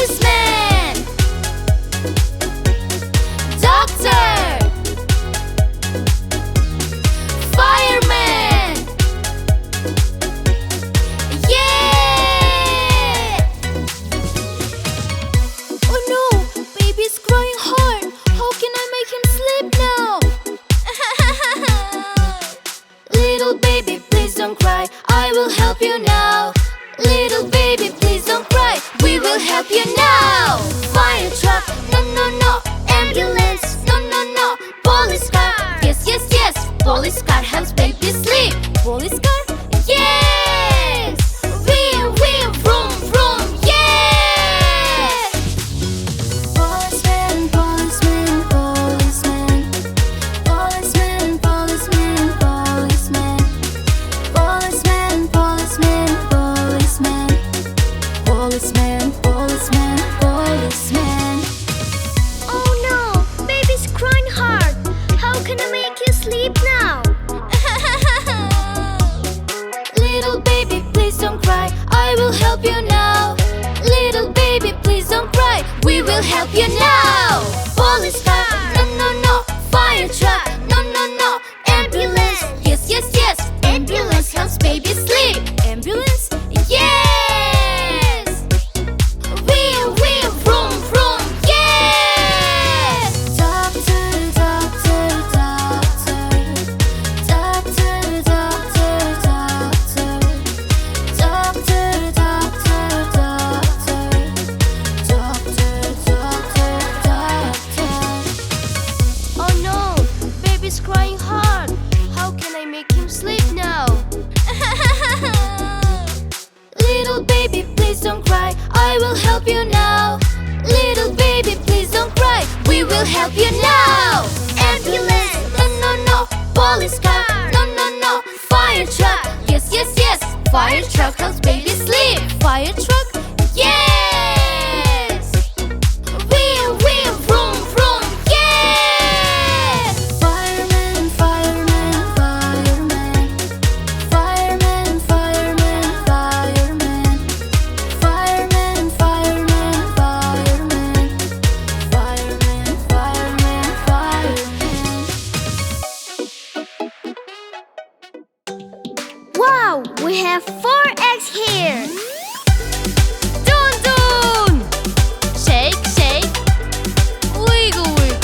Policeman, doctor, fireman. Yeah! Oh no, baby's crying hard. How can I make him sleep now? Little baby, please don't cry. I will help you now. Little baby, please don't cry. We will help you now. Fire truck, no, no, no. Ambulance, no, no, no. Police car, yes, yes, yes. Police car helps baby sleep. Police car, yes. Wheel, wheel, vroom, vroom, yes. Policeman, policeman, policeman. Policeman, policeman, policeman. Policeman, policeman, policeman. Policeman, policeman, policeman. Oh no, baby's crying hard. How can I make you sleep now? Little baby, please don't cry. I will help you now. Little baby, please don't cry. We will help you now. Police car, no, no, no. Fire truck, no, no, no. Ambulance, yes, yes, yes. Ambulance helps baby sleep. Ambulance, yes. Wheel, wheel, vroom, vroom, yes. Doctor, doctor, doctor. Doctor, doctor, doctor. Doctor, doctor, doctor. Doctor, doctor, doctor. Oh no, baby's crying hard. How can I make him sleep now? Little baby, please don't cry. I will help you now. Little baby, please don't cry. We will help you now. Ambulance, no, no, no. Police car, no, no, no. Fire truck, yes, yes, yes. Fire truck helps baby sleep. Fire truck, yes. Wheel, wheel, vroom, vroom, yes. Fireman, fireman, fireman. Fireman, fireman, fireman. Fireman, fireman, fireman. Fireman, fireman, fireman. Wow, we have 4 eggs here. Dun dun! Shake, shake. Wiggle, wiggle.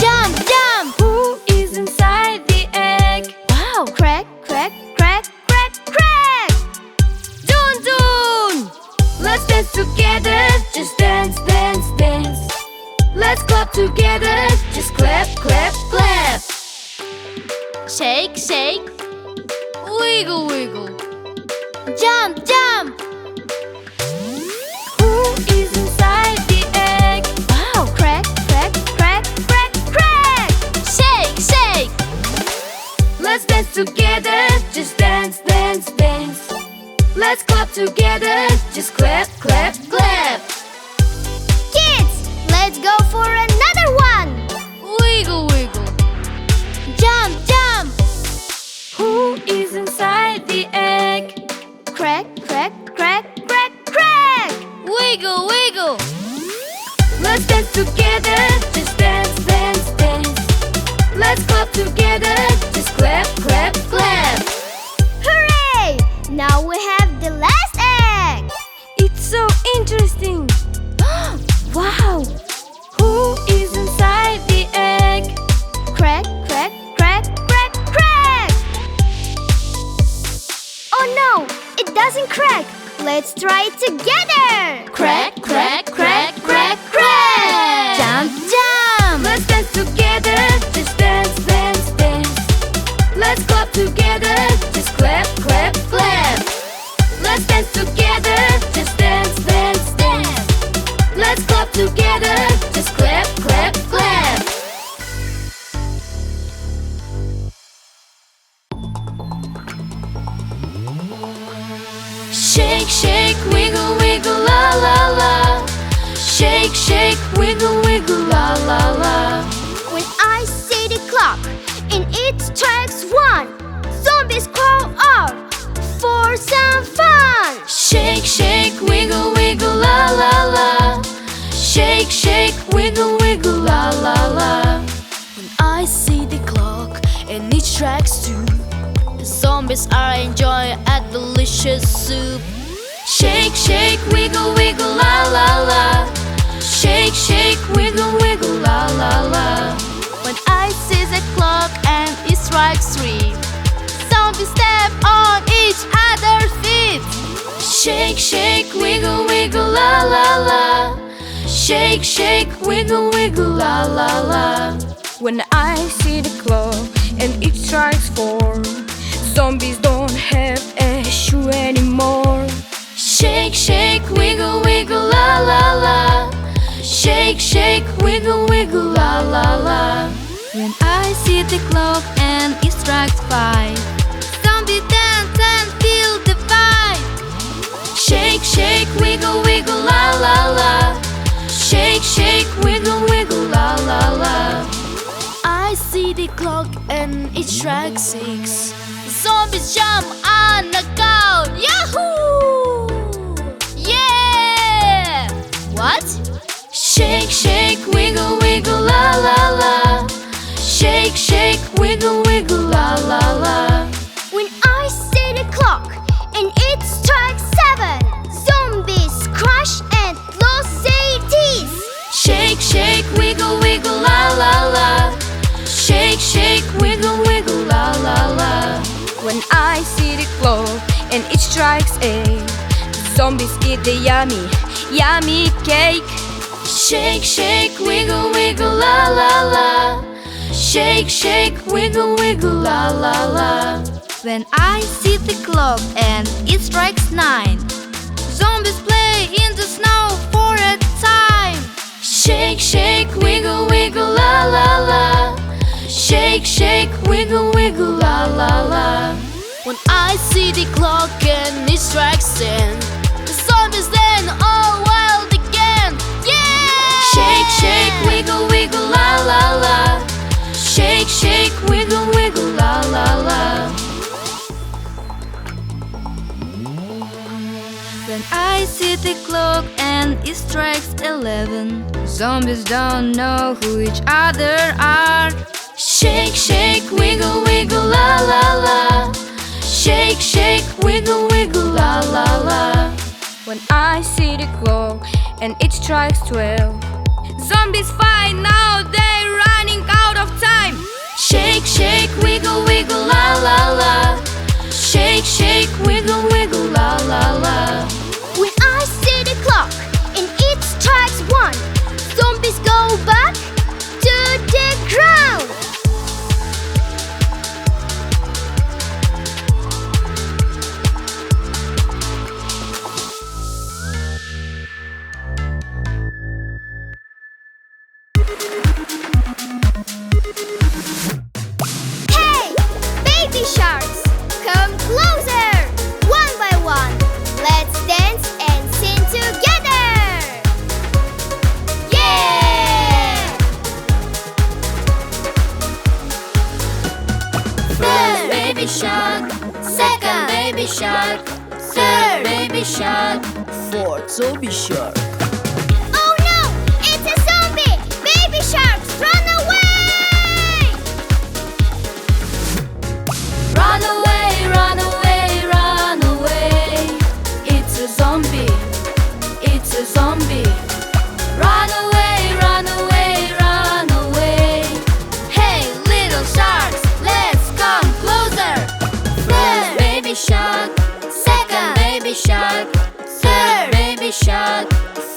Jump, jump. Who is inside the egg? Wow. Crack, crack, crack, crack, crack. Dun dun! Let's dance together. Just dance, dance, dance. Let's clap together. Just clap, clap, clap. Shake, shake. Wiggle, wiggle. Jump, jump. Who is inside the egg? Wow. Crack, crack, crack, crack, crack. Shake, shake. Let's dance together. Just dance, dance, dance. Let's clap together. Just clap, clap, clap. Kids, let's go for another one. Wiggle, wiggle. Jump, jump. Who is inside the egg? Crack, crack, crack, crack, crack. Wiggle, wiggle. Let's dance together. Just dance, dance, dance. Let's clap together. Just clap, clap, clap. Hooray! Now we have the last egg. It's so interesting. Wow! Who is inside the egg? Crack, crack, crack, crack, crack. Oh no, it doesn't crack. Let's try it together. Crack, crack, crack, crack, crack. Jump, jump. Let's dance together. Just dance, dance, dance. Let's clap together. Just clap, clap, clap. Let's dance together. Just dance, dance, dance. Let's clap together. Just clap, clap, clap. Shake, shake, wiggle, wiggle, la, la, la. Shake, shake, wiggle, wiggle, la, la, la. When I say the clock and it strikes 1, zombies crawl out for some fun. Shake, shake, wiggle, wiggle, la, la, wiggle, wiggle, la la la. When I see the clock and it strikes 2, the zombies are enjoying a delicious soup. Shake, shake, wiggle, wiggle, la la la. Shake, shake, wiggle, wiggle, la la la. When I see the clock and it strikes 3, zombies step on each other's feet. Shake, shake, wiggle, wiggle, la la la. Shake, shake, wiggle, wiggle, la la la. When I see the clock and it strikes 4, zombies don't have a shoe anymore. Shake, shake, wiggle, wiggle, la la la. Shake, shake, wiggle, wiggle, la la la. When I see the clock and it strikes 5, zombies dance and feel the vibe. Shake, shake, wiggle, wiggle, la la la. Shake, shake, wiggle, wiggle, la la la. I see the clock and it strikes 6. Zombies jump on the couch. Yahoo! Yeah! What? Shake, shake, wiggle, wiggle, la la la. Shake, shake, wiggle, wiggle, la la la. When I see the clock and it strikes 7, zombies crash and lose their teeth. Shake, shake, wiggle, wiggle, la la la. Shake, shake, wiggle, wiggle, la la la. When I see the clock and it strikes 8, zombies eat the yummy, yummy cake. Shake, shake, wiggle, wiggle, la la la. Shake, shake, wiggle, wiggle, la la la. When I see the clock and it strikes 9, zombies play in the snow for a time. Shake, shake, wiggle, wiggle, la la la. Shake, shake, wiggle, wiggle, la la la. When I see the clock and it strikes 10, the zombies then all wild again. Yeah! Shake, shake, wiggle, wiggle, la la la. Shake, shake, wiggle, wiggle, la la la. When I see the clock and it strikes 11, Zombies don't know who each other are. shake, shake, wiggle, wiggle, la la la. Shake, shake, wiggle, wiggle, la la la. When I see the clock and it strikes 12, zombies fight now, they're running out of time. Shake, shake, wiggle, wiggle, la la la. Shake, shake, wiggle, wiggle, la la la. When I see the clock and it strikes 1, zombies go back to the ground. Hey, baby sharks, come closer. One by one, let's dance and sing together. Yeah! First baby shark, second baby shark, third baby shark, fourth zombie shark. Oh no, it's a zombie! Baby sharks, run away! Run away, run away, run away. It's a zombie, it's a zombie. Run away, run away, run away. Hey, little sharks, let's come closer. First baby shark, second baby shark, third baby shark,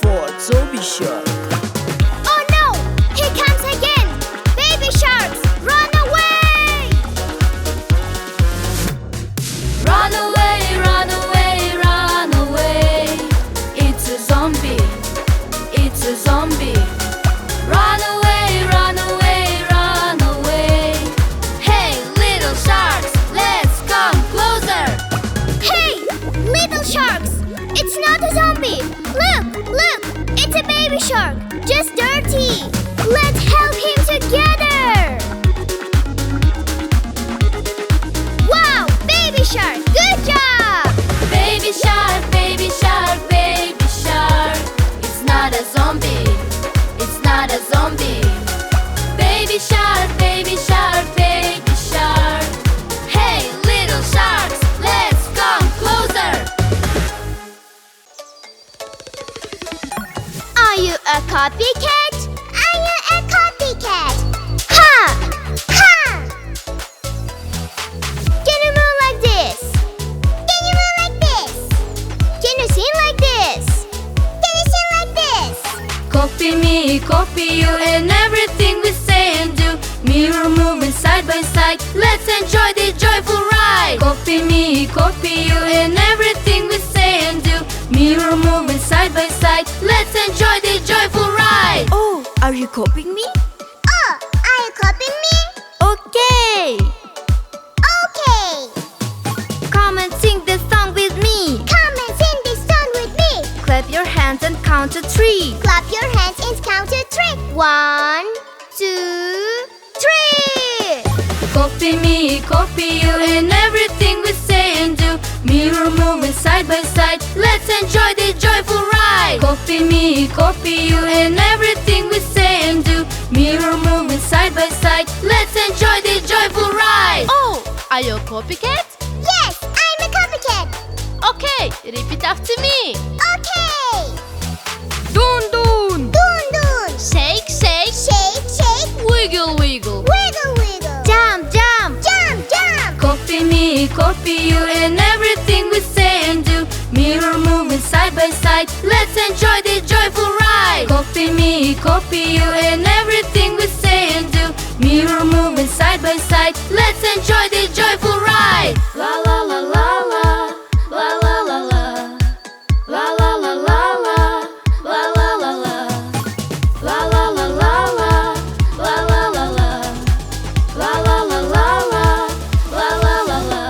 fourth zombie shark. Oh no, he comes again! Baby sharks, run away! Run away, run away, run away. It's a zombie, it's a zombie. Run away, run away, run away. Hey, little sharks, let's come closer. Hey, little sharks! It's not a zombie! Look, look! It's a baby shark, just dirty! Let's help him together! Wow, baby shark, good job! Baby shark, baby shark, baby shark. It's not a zombie, it's not a zombie. a copycat? Are you a copycat? Ha! Ha! Can you move like this? Can you move like this? Can you sing like this? Can you sing like this? Copy me, copy you, and everything we say and do. Mirror moving side by side, let's enjoy this joyful ride. Copy me, copy you, and everything we say and do. Mirror moving side by side, let's enjoy this joyful ride. Oh, are you copying me? Oh, are you copying me? Okay. Okay. Come and sing this song with me. Come and sing this song with me. Clap your hands and count to 3. Clap your hands and count to 3. 1, 2, 3. Copy me, copy you, and everything we say and do. Mirror moving side by side, let's enjoy this joyful ride. Copy me, copy you, and everything we say and do. Mirror moving side by side, let's enjoy this joyful ride. Oh, are you a copycat? Yes, I'm a copycat. Okay, repeat after me. Okay. Dun dun. Dun dun. Shake, shake, Shake, shake. wiggle, wiggle. Wiggle, wiggle. Jump, jump. Jump, jump. Copy me, copy you, and everything we say and do. Mirror moving side by side, let's enjoy this joyful ride. Copy me, copy you, and everything we say and do. Mirror moving side by side, let's enjoy this joyful ride. La la la la la, la la la la, la la la la la, la la la la, la la la la la, la la la la, la la la la la, la la la la.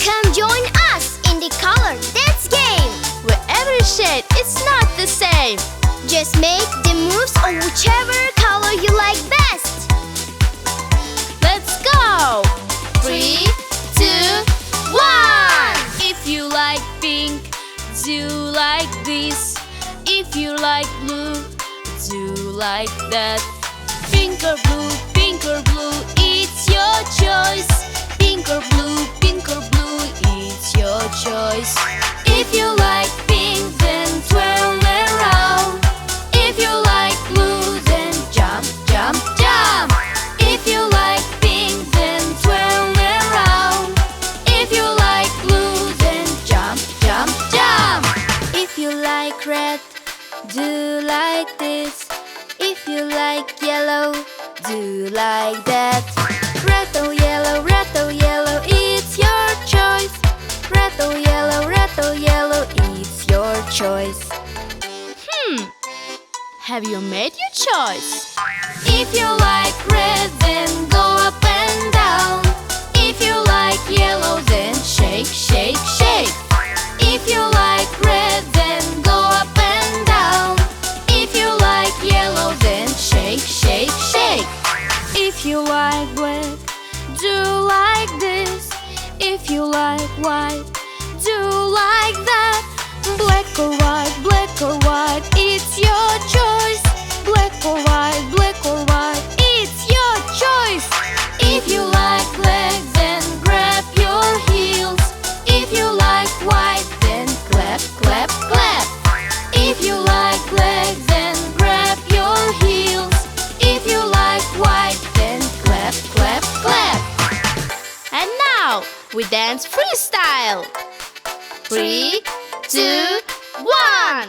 Come join us in the color dance game. Where every shade is not the same. Just make the moves of whichever color you like best. Let's go! 3, 2, 1. If you like pink, do like this. If you like blue, do like that. Pink or blue, it's your choice. Pink or blue, it's your choice. If you like pink, then twirl around. If you like blue, then jump, jump, jump. If you like pink, then twirl around. If you like blue, then jump, jump, jump. If you like red, do like this. If you like yellow, do like that. Red or yellow, it's your choice. Red or yellow, it's your choice. Have you made your choice? If you like red, then go up and down. If you like yellow, then shake, shake, shake. If you like red, then go up and down. If you like yellow, then shake, shake, shake. If you like black, do like this. If you like white, do like that. Black or white, it's your choice. Black or white, it's your choice. If you like legs, then grab your heels. If you like white, then clap, clap, clap. If you like legs, then grab your heels. If you like white, then clap, clap, clap. And now we dance freestyle. 3, 2, 1.